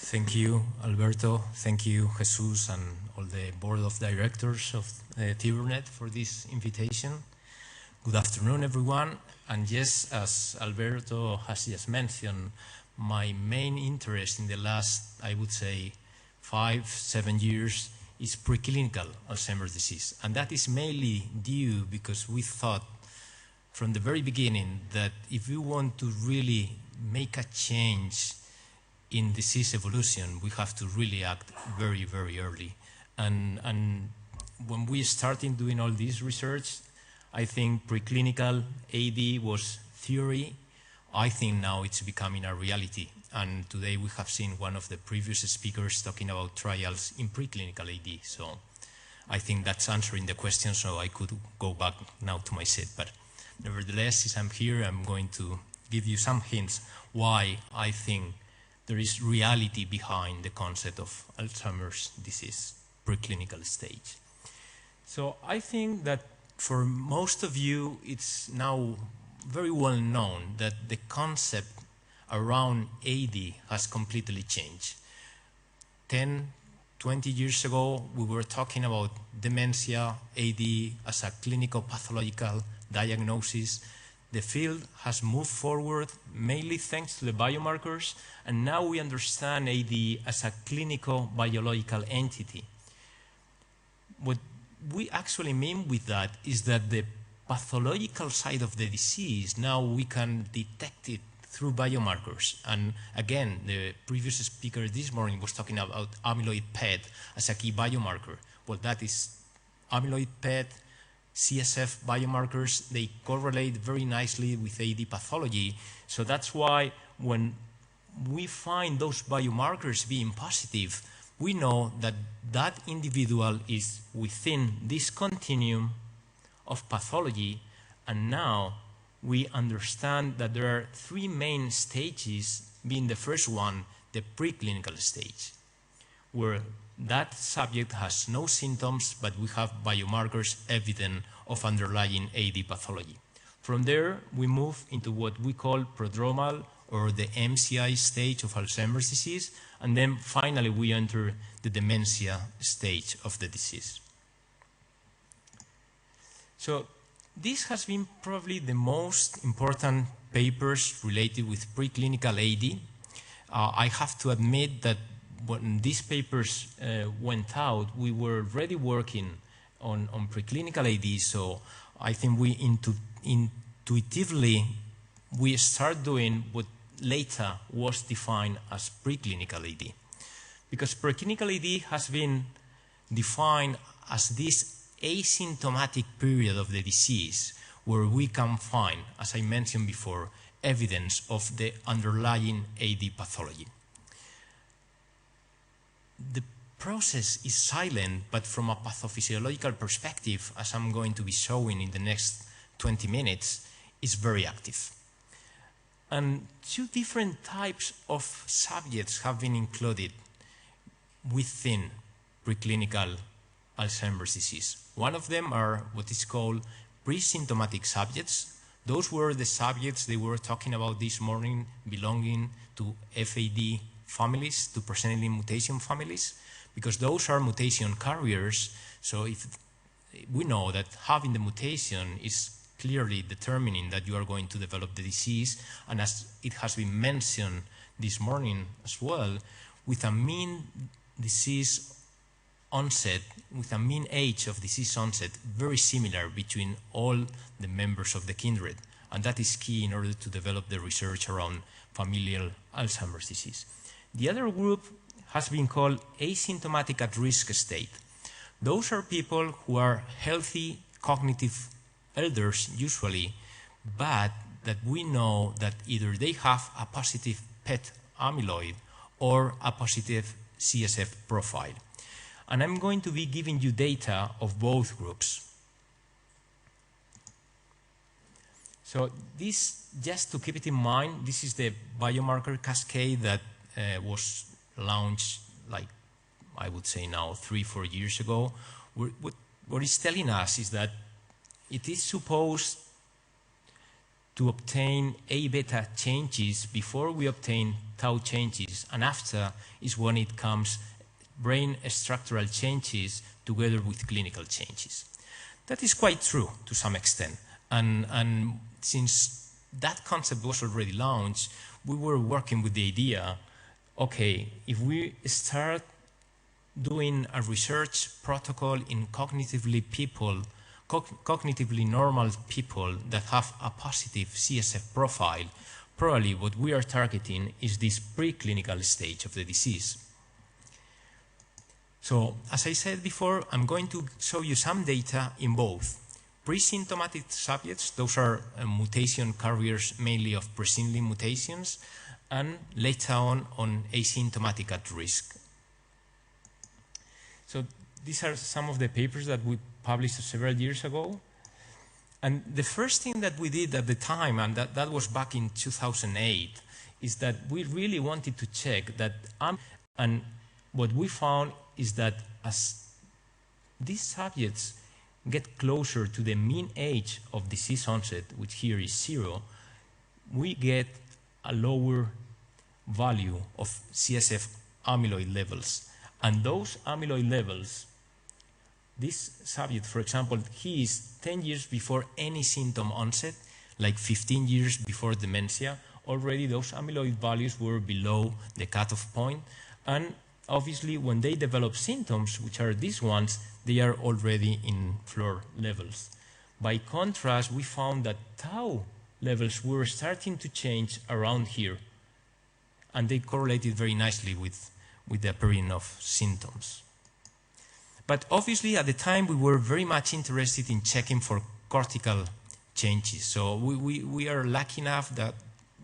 Thank you, Alberto. Thank you, Jesus, and all the board of directors of CIBERNED for this invitation. Good afternoon, everyone. And yes, as Alberto has just mentioned, my main interest in the last, I would say, 5-7 years is preclinical Alzheimer's disease. And that is mainly due because we thought from the very beginning that if we want to really make a change in disease evolution, we have to really act very, very early. And when we started doing all this research, I think preclinical AD was theory. I think now it's becoming a reality. And today we have seen one of the previous speakers talking about trials in preclinical AD. So I think that's answering the question, so I could go back now to my seat. But nevertheless, since I'm here, I'm going to give you some hints why I think there is reality behind the concept of Alzheimer's disease, preclinical stage. So I think that for most of you, it's now very well known that the concept around AD has completely changed. 10, 20 years ago, we were talking about dementia, AD as a clinical pathological diagnosis. The field has moved forward mainly thanks to the biomarkers, and now we understand AD as a clinical biological entity. What we actually mean with that is that the pathological side of the disease, now we can detect it through biomarkers. And again, the previous speaker this morning was talking about amyloid PET as a key biomarker. Well, that is amyloid PET, CSF biomarkers, they correlate very nicely with AD pathology. So that's why when we find those biomarkers being positive, we know that that individual is within this continuum of pathology, and now we understand that there are three main stages, being the first one, the preclinical stage, where that subject has no symptoms, but we have biomarkers evident of underlying AD pathology. From there, we move into what we call prodromal, or the MCI stage of Alzheimer's disease, and then finally we enter the dementia stage of the disease. So this has been probably the most important papers related with preclinical AD. I have to admit that when these papers went out, we were already working on preclinical AD, so I think we intuitively start doing what later was defined as preclinical AD. Because preclinical AD has been defined as this asymptomatic period of the disease where we can find, as I mentioned before, evidence of the underlying AD pathology. The process is silent, but from a pathophysiological perspective, as I'm going to be showing in the next 20 minutes, is very active. And two different types of subjects have been included within preclinical Alzheimer's disease. One of them are what is called pre-symptomatic subjects. Those were the subjects they were talking about this morning belonging to FAD families, to presenting mutation families, because those are mutation carriers. So if we know that having the mutation is clearly determining that you are going to develop the disease, and as it has been mentioned this morning as well, with a mean disease onset, with a mean age of disease onset very similar between all the members of the kindred, and that is key in order to develop the research around familial Alzheimer's disease. The other group has been called asymptomatic at-risk state. Those are people who are healthy, cognitive elders usually, but that we know that either they have a positive PET amyloid or a positive CSF profile. And I'm going to be giving you data of both groups. So this, just to keep it in mind, this is the Biomarker Cascade that was launched, like I would say now 3-4 years ago. What it's telling us is that it is supposed to obtain A-beta changes before we obtain tau changes, and after is when it comes brain structural changes together with clinical changes. That is quite true to some extent, and since that concept was already launched, we were working with the idea, okay, if we start doing a research protocol in cognitively normal people that have a positive CSF profile, probably what we are targeting is this preclinical stage of the disease. So, as I said before, I'm going to show you some data in both pre-symptomatic subjects, those are mutation carriers mainly of presenting mutations, and later on asymptomatic at risk. So these are some of the papers that we published several years ago. And the first thing that we did at the time, and that was back in 2008, is that we really wanted to check that, and what we found is that as these subjects get closer to the mean age of disease onset, which here is 0, we get a lower value of CSF amyloid levels. And those amyloid levels, this subject, for example, he is 10 years before any symptom onset, like 15 years before dementia. Already those amyloid values were below the cutoff point. And obviously, when they develop symptoms, which are these ones, they are already in floor levels. By contrast, we found that tau levels were starting to change around here, and they correlated very nicely with the appearance of symptoms. But obviously, at the time, we were very much interested in checking for cortical changes. So we are lucky enough that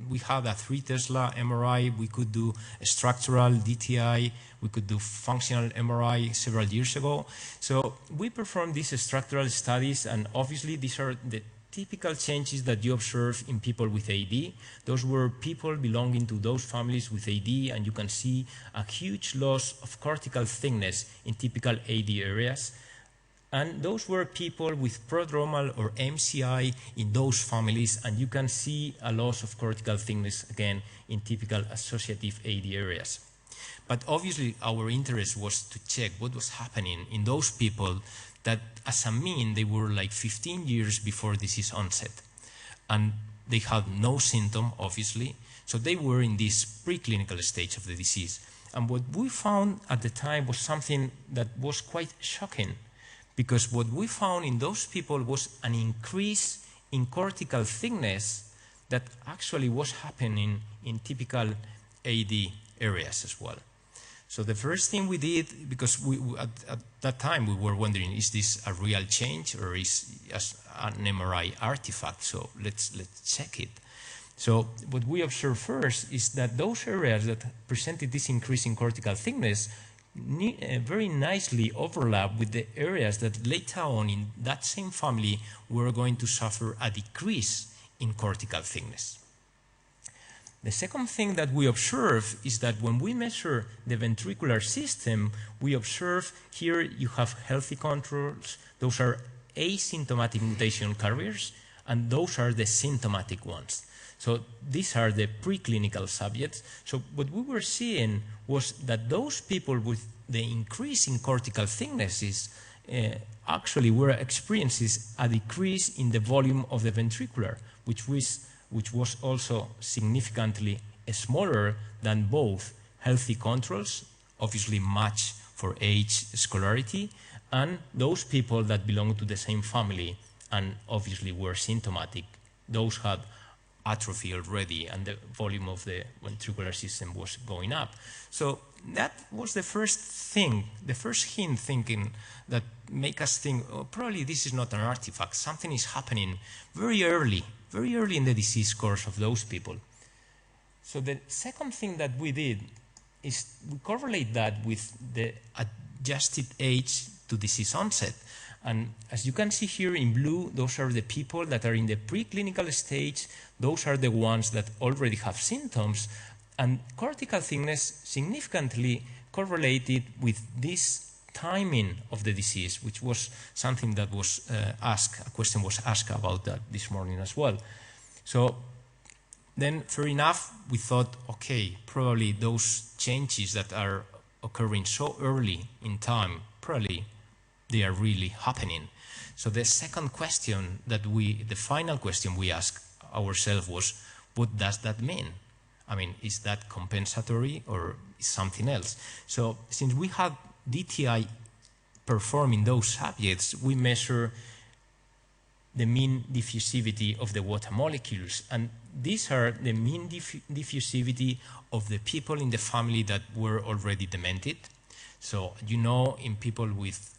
we had a 3 Tesla MRI, we could do a structural DTI, we could do functional MRI several years ago. So we performed these structural studies, and obviously these are the typical changes that you observe in people with AD. Those were people belonging to those families with AD, and you can see a huge loss of cortical thickness in typical AD areas. And those were people with prodromal or MCI in those families, and you can see a loss of cortical thickness again in typical associative AD areas. But obviously our interest was to check what was happening in those people that as a mean they were like 15 years before disease onset. And they had no symptom, obviously, so they were in this preclinical stage of the disease. And what we found at the time was something that was quite shocking, because what we found in those people was an increase in cortical thickness that actually was happening in typical AD areas as well. So the first thing we did, because at that time we were wondering, is this a real change or is it an MRI artifact? So let's check it. So what we observed first is that those areas that presented this increase in cortical thickness very nicely overlap with the areas that later on in that same family were going to suffer a decrease in cortical thickness. The second thing that we observe is that when we measure the ventricular system, we observe here you have healthy controls, those are asymptomatic mutation carriers, and those are the symptomatic ones. So these are the preclinical subjects. So what we were seeing was that those people with the increase in cortical thicknesses actually were experiencing a decrease in the volume of the ventricular, which was also significantly smaller than both healthy controls, obviously matched for age, scholarity, and those people that belong to the same family and obviously were symptomatic. Those had atrophy already, and the volume of the ventricular system was going up. So that was the first thing, the first hint thinking that make us think, oh, probably this is not an artifact. Something is happening very early in the disease course of those people. So the second thing that we did is we correlate that with the adjusted age to disease onset. And as you can see here in blue, those are the people that are in the preclinical stage. Those are the ones that already have symptoms. And cortical thickness significantly correlated with this timing of the disease, which was something that was asked, a question was asked about that this morning as well. So then, fair enough, we thought, okay, probably those changes that are occurring so early in time, probably they are really happening. So the second question that the final question we asked ourselves was, what does that mean? I mean, is that compensatory or is something else? So since we had DTI performing those subjects, we measure the mean diffusivity of the water molecules, and these are the mean diffusivity of the people in the family that were already demented. So you know, in people with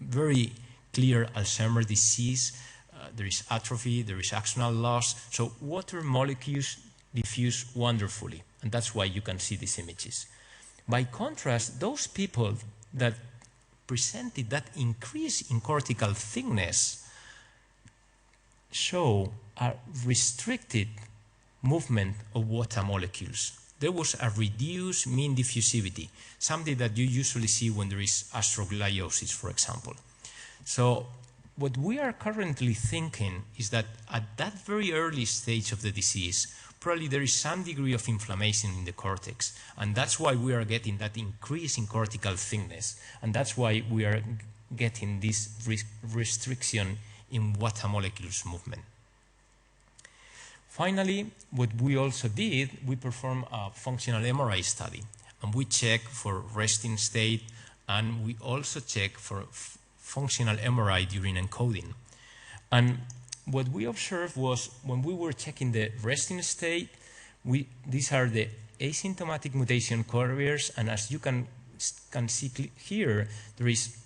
very clear Alzheimer's disease, there is atrophy, there is axonal loss, so water molecules diffuse wonderfully, and that's why you can see these images. By contrast, those people that presented that increase in cortical thickness show a restricted movement of water molecules. There was a reduced mean diffusivity, something that you usually see when there is astrogliosis, for example. So what we are currently thinking is that at that very early stage of the disease, probably there is some degree of inflammation in the cortex, and that's why we are getting that increase in cortical thickness, and that's why we are getting this restriction in water molecules movement. Finally, what we also did, we performed a functional MRI study, and we checked for resting state, and we also checked for functional MRI during encoding. And what we observed was when we were checking the resting state, these are the asymptomatic mutation carriers, and as you can see here, there is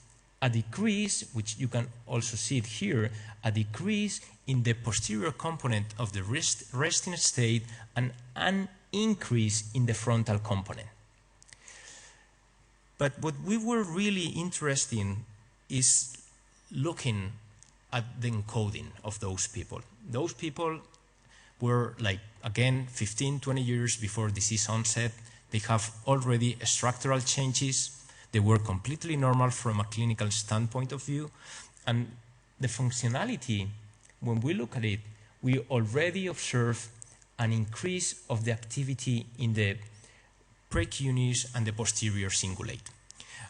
a decrease, which you can also see it here, a decrease in the posterior component of the resting state and an increase in the frontal component. But what we were really interested in is looking at the encoding of those people. Those people were like, again, 15, 20 years before disease onset. They have already structural changes. They were completely normal from a clinical standpoint of view. And the functionality, when we look at it, we already observe an increase of the activity in the precuneus and the posterior cingulate.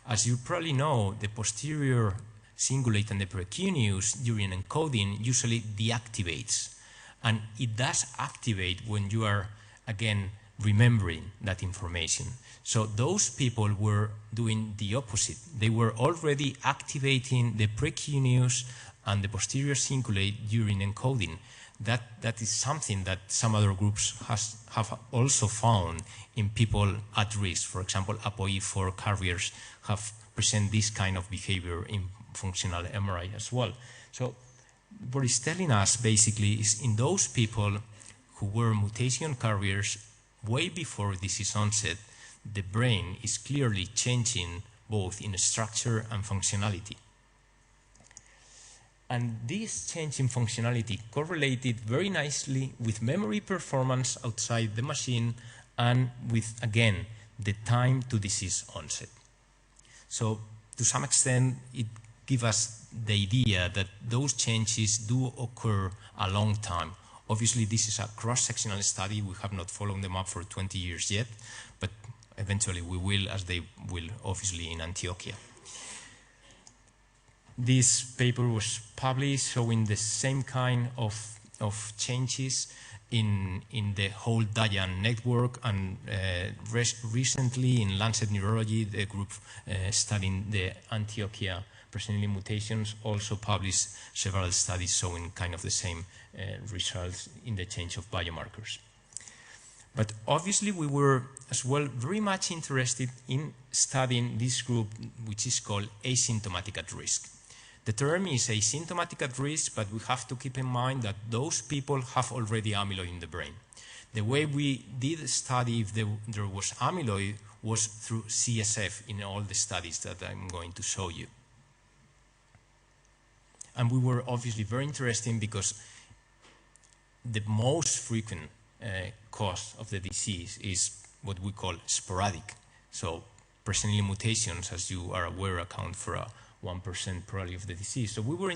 As you probably know, the posterior cingulate and the precuneus during encoding usually deactivates. And it does activate when you are, again, remembering that information. So those people were doing the opposite. They were already activating the precuneus and the posterior cingulate during encoding. That is something that some other groups have also found in people at risk. For example, APOE4 carriers have present this kind of behavior in functional MRI as well. So what it's telling us basically is in those people who were mutation carriers way before disease onset, the brain is clearly changing both in structure and functionality. And this change in functionality correlated very nicely with memory performance outside the machine and with, again, the time to disease onset. So to some extent, it gives us the idea that those changes do occur a long time. Obviously, this is a cross-sectional study. We have not followed them up for 20 years yet, but eventually we will, as they will, obviously, in Antioquia. This paper was published showing the same kind of changes in the whole DIAN network, and recently in Lancet Neurology, the group studying the Antioquia presenilin mutations also published several studies showing kind of the same results in the change of biomarkers. But obviously we were as well very much interested in studying this group, which is called asymptomatic at risk. The term is asymptomatic at risk, but we have to keep in mind that those people have already amyloid in the brain. The way we did study if there was amyloid was through CSF in all the studies that I'm going to show you. And we were obviously very interested because the most frequent cause of the disease is what we call sporadic. So presenilin mutations, as you are aware, account for 1% probability of the disease. So we were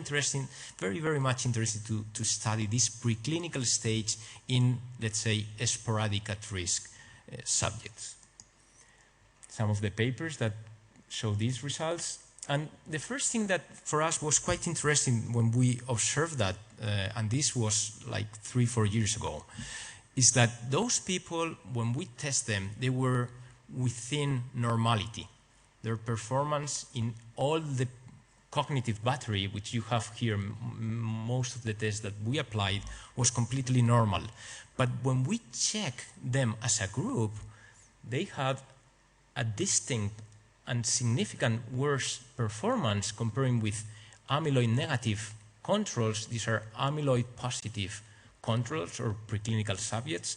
very much interested to study this preclinical stage in, let's say, sporadic at-risk subjects. Some of the papers that show these results. And the first thing that for us was quite interesting when we observed that, and this was like 3-4 years ago, is that those people, when we test them, they were within normality. Their performance in all the cognitive battery, which you have here, most of the tests that we applied, was completely normal. But when we check them as a group, they had a distinct and significant worse performance comparing with amyloid negative controls. These are amyloid positive controls or preclinical subjects.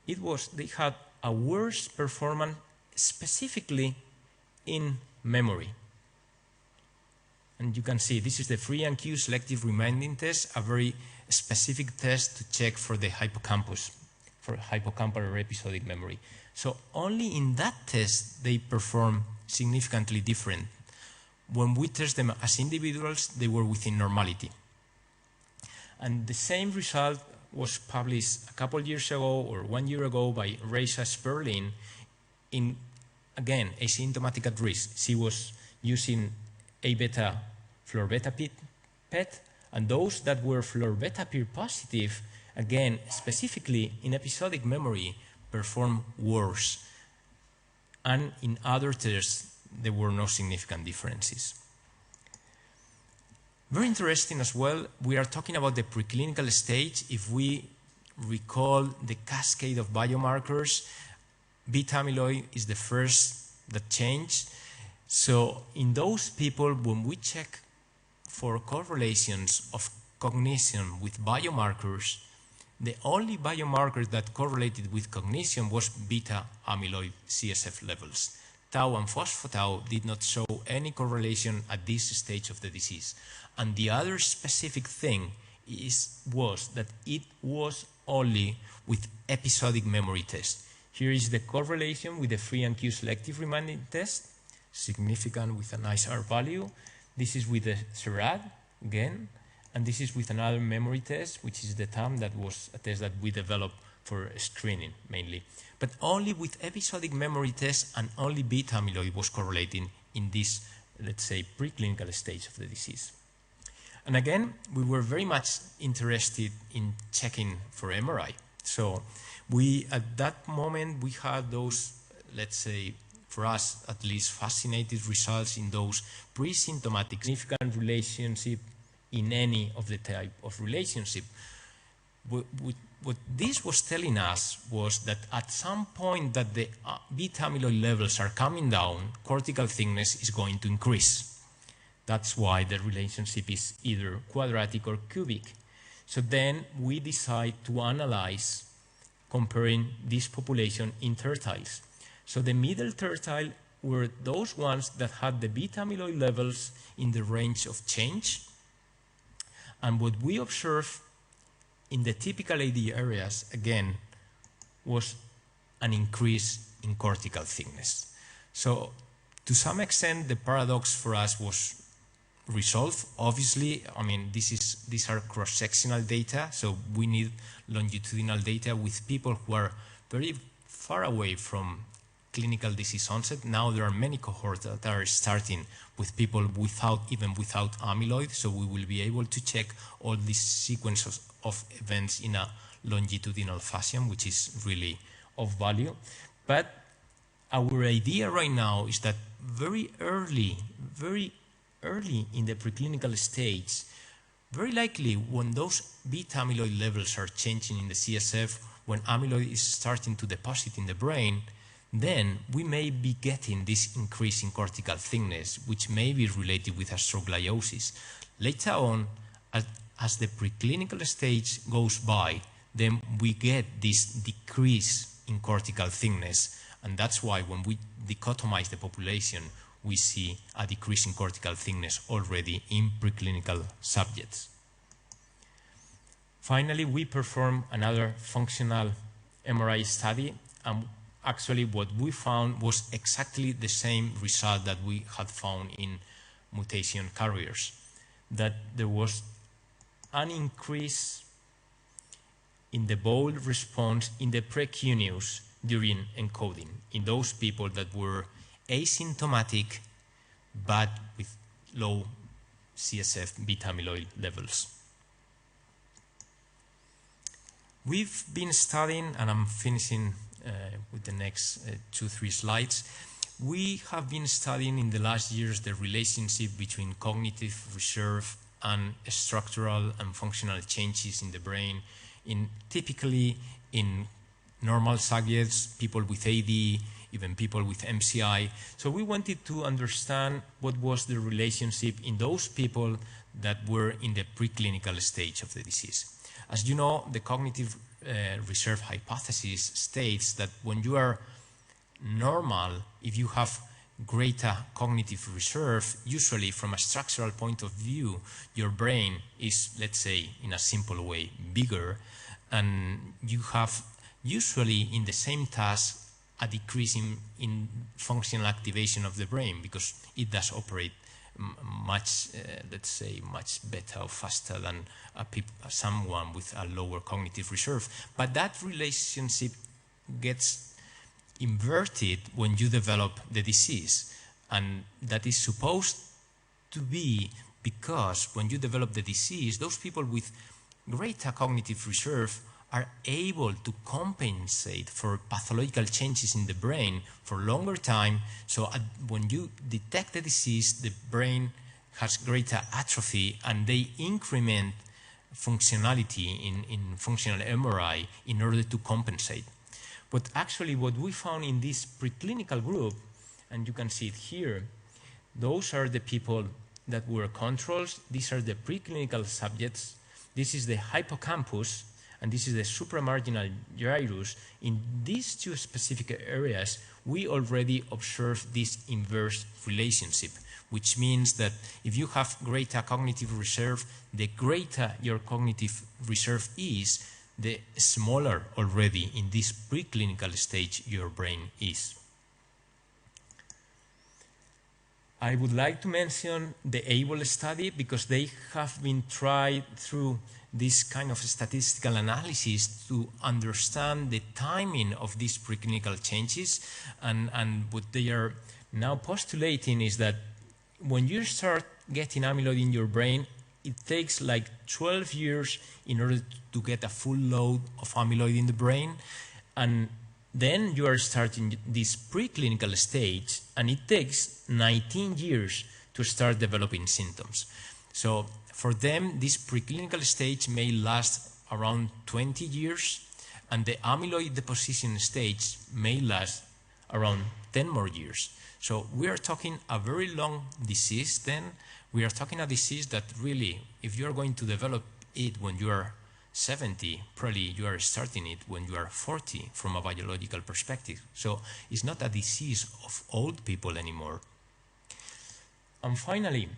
They had a worse performance specifically in memory. And you can see this is the free and Q selective reminding test, a very specific test to check for the hippocampus, for hippocampal or episodic memory. So only in that test they perform significantly different. When we test them as individuals, they were within normality. And the same result was published a couple years ago or 1 year ago by Reisa Sperling in, again, asymptomatic at risk. She was using A-beta fluor-beta PET, and those that were fluor-beta peer positive, again, specifically in episodic memory, performed worse. And in other tests, there were no significant differences. Very interesting as well, we are talking about the preclinical stage. If we recall the cascade of biomarkers, beta amyloid is the first that changed. So in those people, when we check for correlations of cognition with biomarkers, the only biomarker that correlated with cognition was beta amyloid CSF levels. Tau and phospho-tau did not show any correlation at this stage of the disease. And the other specific thing was that it was only with episodic memory test. Here is the correlation with the free and Q selective reminding test, significant with a nice R value. This is with the SERAD, again, and this is with another memory test, which is the TAM, that was a test that we developed for screening mainly. But only with episodic memory tests and only beta amyloid was correlating in this, let's say, preclinical stage of the disease. And again, we were very much interested in checking for MRI. So at that moment, we had those, let's say, for us at least, fascinating results in those pre-symptomatic significant relationship in any of the type of relationship. What this was telling us was that at some point that the beta amyloid levels are coming down, cortical thickness is going to increase. That's why the relationship is either quadratic or cubic. So then we decide to analyze comparing this population in tertiles. So the middle tertile were those ones that had the beta amyloid levels in the range of change. And what we observed in the typical AD areas, again, was an increase in cortical thickness. So to some extent, the paradox for us was resolved. Obviously, I mean, these are cross-sectional data, so we need longitudinal data with people who are very far away from clinical disease onset. Now there are many cohorts that are starting with people even without amyloid, so we will be able to check all these sequences of events in a longitudinal fashion, which is really of value. But our idea right now is that very early in the preclinical stage, very likely when those beta amyloid levels are changing in the CSF, when amyloid is starting to deposit in the brain, then we may be getting this increase in cortical thickness, which may be related with astrogliosis. Later on, as the preclinical stage goes by, then we get this decrease in cortical thickness, and that's why when we dichotomize the population, we see a decrease in cortical thickness already in preclinical subjects. Finally, we performed another functional MRI study, and actually what we found was exactly the same result that we had found in mutation carriers, that there was an increase in the bold response in the precuneus during encoding in those people that were asymptomatic but with low CSF beta amyloid levels. We've been studying, and I'm finishing with the next 2-3 slides. We have been studying in the last years the relationship between cognitive reserve and structural and functional changes in the brain, typically in normal subjects, people with AD, even people with MCI. So we wanted to understand what was the relationship in those people that were in the preclinical stage of the disease. As you know, the cognitive reserve hypothesis states that when you are normal, if you have greater cognitive reserve, usually from a structural point of view, your brain is, let's say, in a simple way, bigger, and you have usually in the same task a decrease in functional activation of the brain, because it does operate much, let's say, much better or faster than someone with a lower cognitive reserve. But that relationship gets inverted when you develop the disease, and that is supposed to be because when you develop the disease, those people with greater cognitive reserve are able to compensate for pathological changes in the brain for longer time. So when you detect the disease, the brain has greater atrophy and they increment functionality in functional MRI in order to compensate. But actually what we found in this preclinical group, and you can see it here, those are the people that were controls. These are the preclinical subjects. This is the hippocampus, and this is the supramarginal gyrus. In these two specific areas, we already observed this inverse relationship, which means that if you have greater cognitive reserve, the greater your cognitive reserve is, the smaller already in this preclinical stage your brain is. I would like to mention the ABLE study because they have been tried through this kind of statistical analysis to understand the timing of these preclinical changes, and what they are now postulating is that when you start getting amyloid in your brain, it takes like 12 years in order to get a full load of amyloid in the brain, and then you are starting this preclinical stage, and it takes 19 years to start developing symptoms. So for them, this preclinical stage may last around 20 years, and the amyloid deposition stage may last around 10 more years. So we are talking a very long disease then. We are talking a disease that really, if you are going to develop it when you are 70, probably you are starting it when you are 40 from a biological perspective. So it's not a disease of old people anymore. And finally,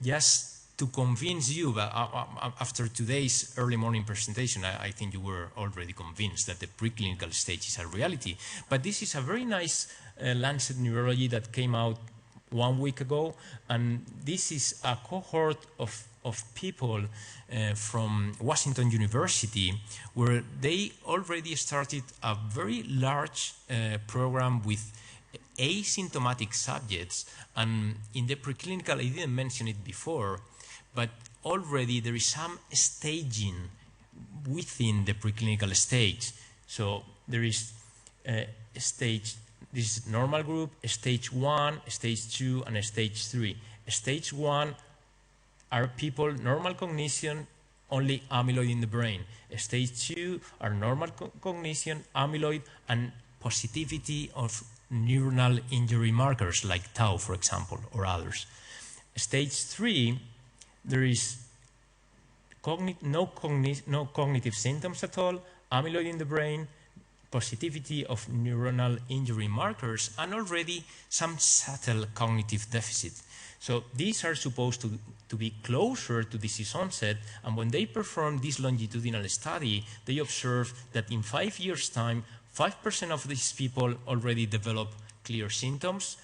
just to convince you, after today's early morning presentation, I think you were already convinced that the preclinical stage is a reality. But this is a very nice Lancet Neurology that came out 1 week ago, and this is a cohort of people from Washington University, where they already started a very large program with asymptomatic subjects. And in the preclinical, I didn't mention it before, but already there is some staging within the preclinical stage. So there is a stage, this is normal group, stage 1, stage 2, and stage 3. Stage 1 are people, normal cognition, only amyloid in the brain. Stage 2 are normal cognition, amyloid, and positivity of neuronal injury markers like tau, for example, or others. Stage 3, there is no cognitive symptoms at all, amyloid in the brain, positivity of neuronal injury markers, and already some subtle cognitive deficit. So these are supposed to be closer to disease onset, and when they perform this longitudinal study, they observe that in 5 years' time, 5% of these people already develop clear symptoms,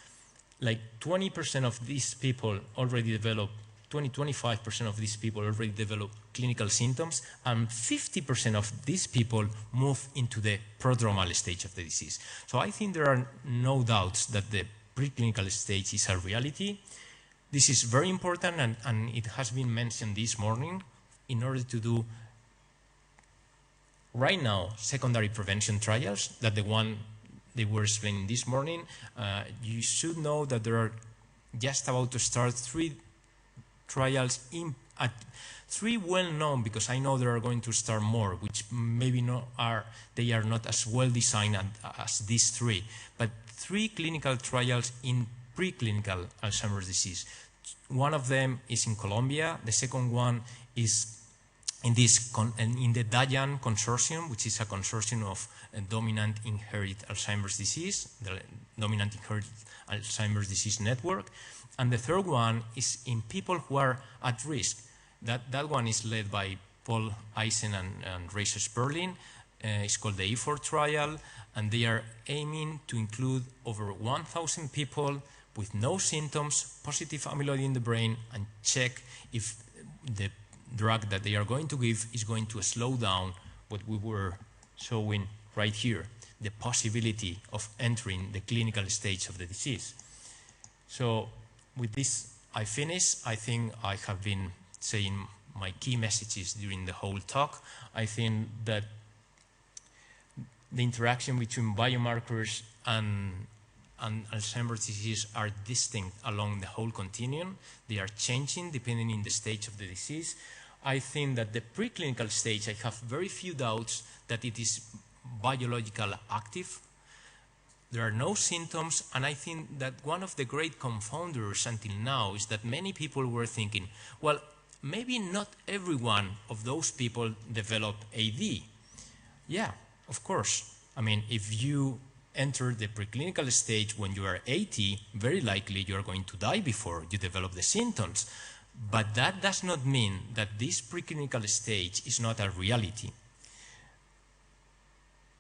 like 20% of these people already develop, 25% of these people already develop clinical symptoms, and 50% of these people move into the prodromal stage of the disease. So I think there are no doubts that the preclinical stage is a reality. This is very important, and it has been mentioned this morning, in order to do right now secondary prevention trials, that the one they were explaining this morning. You should know that there are just about to start 3 trials, 3 well-known, because I know there are going to start more, which maybe they are not as well designed as these 3, but 3 clinical trials in preclinical Alzheimer's disease. One of them is in Colombia. The second one is in the DIAN consortium, which is a consortium of dominant inherited Alzheimer's disease, the dominant inherited Alzheimer's disease network. And the third one is in people who are at risk. That one is led by Paul Eisen and Rachel Sperling. It's called the EFOR trial, and they are aiming to include over 1,000 people with no symptoms, positive amyloid in the brain, and check if the drug that they are going to give is going to slow down what we were showing right here, the possibility of entering the clinical stage of the disease. So with this, I finish. I think I have been saying my key messages during the whole talk. I think that the interaction between biomarkers and Alzheimer's disease are distinct along the whole continuum. They are changing depending on the stage of the disease. I think that the preclinical stage, I have very few doubts that it is biologically active. There are no symptoms, and I think that one of the great confounders until now is that many people were thinking, well, maybe not every one of those people develop AD. Yeah, of course. I mean, if you enter the preclinical stage when you are 80, very likely you are going to die before you develop the symptoms. But that does not mean that this preclinical stage is not a reality.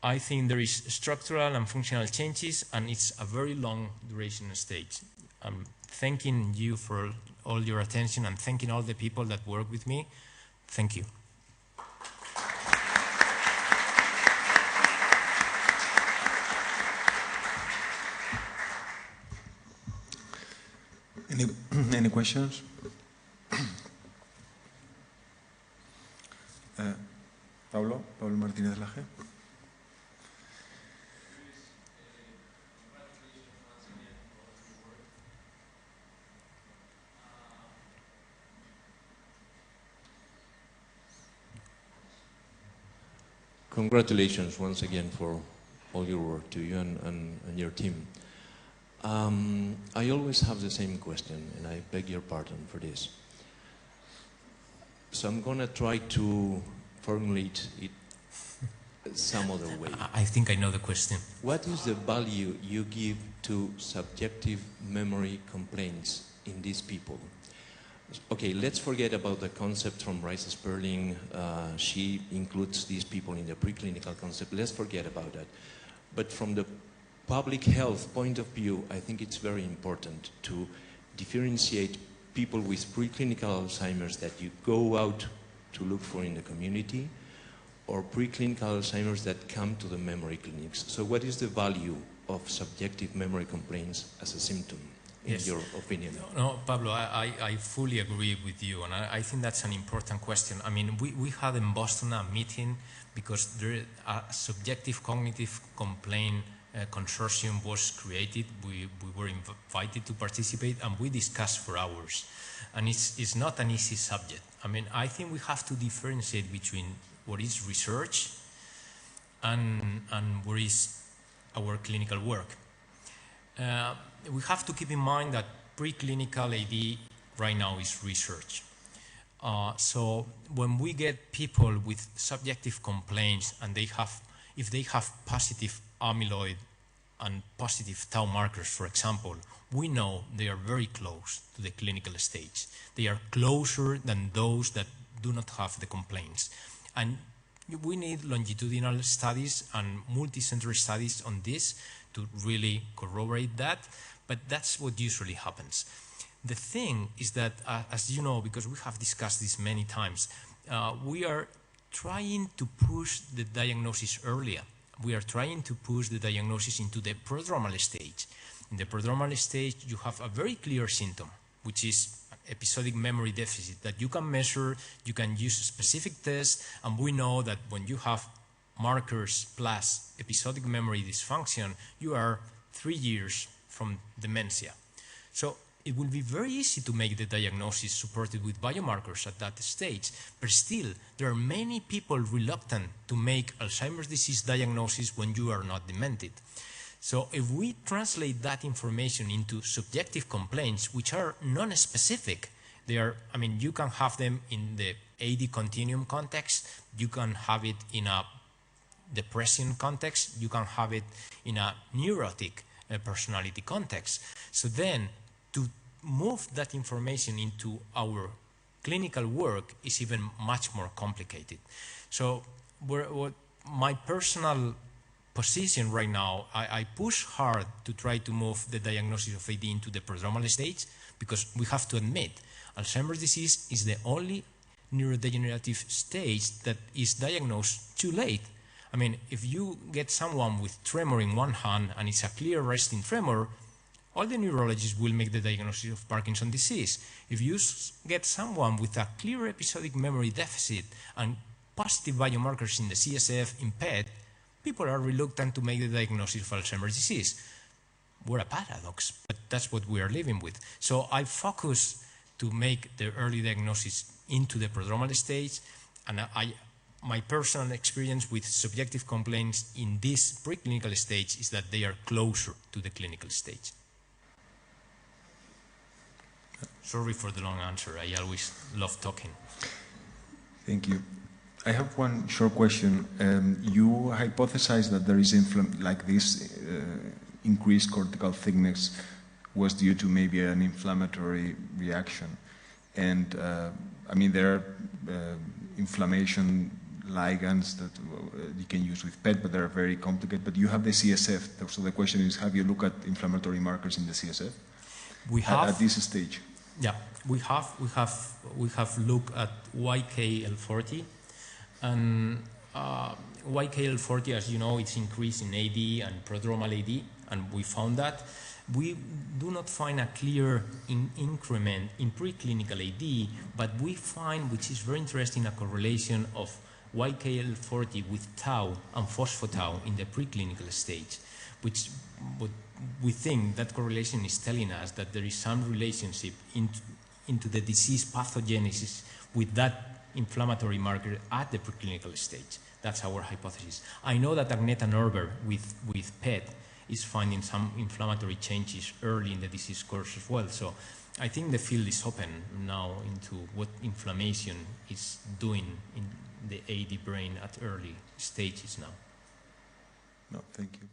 I think there is structural and functional changes, and it's a very long duration stage. I'm thanking you for all your attention and thanking all the people that work with me. Thank you. Any questions? Pablo Martínez Laje. Congratulations once again for all your work, to you and your team. I always have the same question, and I beg your pardon for this. So I'm going to try to formulate it some other way. I think I know the question. What is the value you give to subjective memory complaints in these people? Okay, let's forget about the concept from Rachel Sperling. She includes these people in the preclinical concept. Let's forget about that. But from the public health point of view, I think it's very important to differentiate people with preclinical Alzheimer's that you go out to look for in the community, or preclinical Alzheimer's that come to the memory clinics. So what is the value of subjective memory complaints as a symptom, in your opinion? No, Pablo, I fully agree with you, and I think that's an important question. I mean, we had in Boston a meeting because a subjective cognitive complaint consortium was created. We were invited to participate, and we discussed for hours. And it's not an easy subject. I mean, I think we have to differentiate between what is research and what is our clinical work. We have to keep in mind that preclinical AD right now is research. So when we get people with subjective complaints and if they have positive amyloid and positive tau markers, for example, we know they are very close to the clinical stage. They are closer than those that do not have the complaints. And we need longitudinal studies and multi-center studies on this to really corroborate that. but that's what usually happens. The thing is that, as you know, because we have discussed this many times, we are trying to push the diagnosis earlier. We are trying to push the diagnosis into the prodromal stage. In the prodromal stage, you have a very clear symptom, which is episodic memory deficit that you can measure, you can use specific tests, and we know that when you have markers plus episodic memory dysfunction, you are 3 years from dementia. So it will be very easy to make the diagnosis supported with biomarkers at that stage, but still there are many people reluctant to make Alzheimer's disease diagnosis when you are not demented. So if we translate that information into subjective complaints, which are non-specific, they are, I mean, you can have them in the AD continuum context, you can have it in a depression context, you can have it in a neurotic personality context. So then, to move that information into our clinical work is even much more complicated. So what my personal position right now, I push hard to try to move the diagnosis of AD into the prodromal stage, because we have to admit Alzheimer's disease is the only neurodegenerative stage that is diagnosed too late. I mean, if you get someone with tremor in one hand and it's a clear resting tremor, all the neurologists will make the diagnosis of Parkinson's disease. If you get someone with a clear episodic memory deficit and positive biomarkers in the CSF in PET, people are reluctant to make the diagnosis of Alzheimer's disease. We're a paradox, but that's what we are living with. So I focus to make the early diagnosis into the prodromal stage, and my personal experience with subjective complaints in this preclinical stage is that they are closer to the clinical stage. Sorry for the long answer. I always love talking. Thank you. I have one short question. You hypothesize that there is increased cortical thickness was due to maybe an inflammatory reaction, and I mean there are inflammation ligands that you can use with PET, but they are very complicated. But you have the CSF, so the question is: have you looked at inflammatory markers in the CSF? We have at this stage. Yeah, we have looked at YKL40, and YKL40, as you know, it's increased in AD and prodromal AD, and we found that. We do not find a clear increment in preclinical AD, but we find, which is very interesting, a correlation of YKL40 with tau and phospho-tau in the preclinical stage, which we think that correlation is telling us that there is some relationship into the disease pathogenesis with that inflammatory marker at the preclinical stage. That's our hypothesis. I know that Agneta Norber with PET is finding some inflammatory changes early in the disease course as well. So I think the field is open now into what inflammation is doing in the AD brain at early stages now. No, thank you.